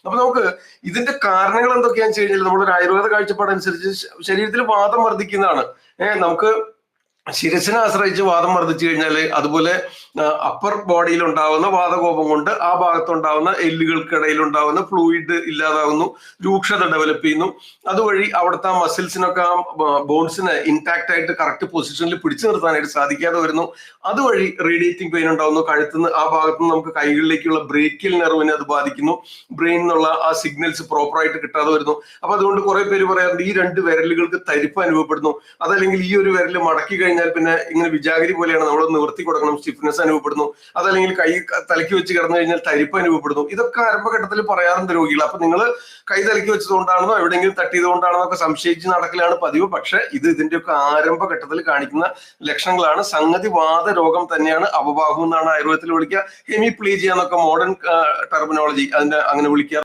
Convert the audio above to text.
അപ്പൊ നമുക്ക് ഇതിന്റെ കാരണങ്ങൾ എന്തൊക്കെയാണെന്ന് വെച്ച് കഴിഞ്ഞാൽ നമ്മളൊരു ആയുർവേദ കാഴ്ചപ്പാടനുസരിച്ച് ശരീരത്തിൽ വാദം വർദ്ധിക്കുന്നതാണ്. നമുക്ക് ശിരസിനെ ആശ്രയിച്ച് വാദം വർദ്ധിച്ചു കഴിഞ്ഞാൽ അതുപോലെ അപ്പർ ബോഡിയിൽ ഉണ്ടാവുന്ന വാതകോപം കൊണ്ട് ആ ഭാഗത്തുണ്ടാവുന്ന എല്ലുകൾക്കിടയിൽ ഉണ്ടാവുന്ന ഫ്ലൂയിഡ് ഇല്ലാതാവുന്നു, രൂക്ഷത ഡെവലപ്പ് ചെയ്യുന്നു. അതുവഴി അവിടുത്തെ ആ മസിൽസിനൊക്കെ ആ ബോൺസിനെ ഇൻടാക്ട് ആയിട്ട് കറക്റ്റ് പൊസിഷനിൽ പിടിച്ചു നിർത്താനായിട്ട് സാധിക്കാതെ വരുന്നു. അതുവഴി റേഡിയേറ്റിംഗ് പെയിൻ ഉണ്ടാവുന്നു. കഴുത്തുനിന്ന് ആ ഭാഗത്തുനിന്ന് നമുക്ക് കൈകളിലേക്കുള്ള ബ്രേക്കിയൽ നെർവിനെ അത് ബാധിക്കുന്നു. ബ്രെയിനിൽ നിന്നുള്ള ആ സിഗ്നൽസ് പ്രോപ്പറായിട്ട് കിട്ടാതെ വരുന്നു. അപ്പൊ അതുകൊണ്ട് കുറെ പേര് പറയാറുണ്ട് ഈ രണ്ട് വിരലുകൾക്ക് തരിപ്പ് അനുഭവപ്പെടുന്നു, അതല്ലെങ്കിൽ ഈ ഒരു വിരൽ മടക്കി കഴിഞ്ഞാൽ പിന്നെ ഇങ്ങനെ വിജാഗിരി പോലെയാണ്, നമ്മൾ നിവർത്തി കൊടുക്കണം, സ്റ്റിഫ്നെസ് അനുഭവപ്പെടുന്നു, അതല്ലെങ്കിൽ കൈ തലക്കി വെച്ച് കിടന്നു കഴിഞ്ഞാൽ തരിപ്പ് അനുഭവപ്പെടുന്നു. ഇതൊക്കെ ആരംഭഘട്ടത്തിൽ പറയാറുണ്ട് രോഗികൾ. അപ്പൊ നിങ്ങൾ കൈ തലക്കി വെച്ചതുകൊണ്ടാണെന്നോ എവിടെയെങ്കിലും തട്ടിയത് കൊണ്ടാണെന്നോ ഒക്കെ സംശയിച്ച് നടക്കലാണ് പതിവ്. പക്ഷെ ഇതിന്റെയൊക്കെ ആരംഭഘട്ടത്തിൽ കാണിക്കുന്ന ലക്ഷണങ്ങളാണ്. സംഗതി വാതരോഗം തന്നെയാണ്. അപബാഹു എന്നാണ് ആയുർവേദത്തിൽ വിളിക്കുക. ഹെമിപ്ലീജിയ എന്നൊക്കെ മോഡേൺ ടെർമിനോളജി അതിന്റെ അങ്ങനെ വിളിക്കുക.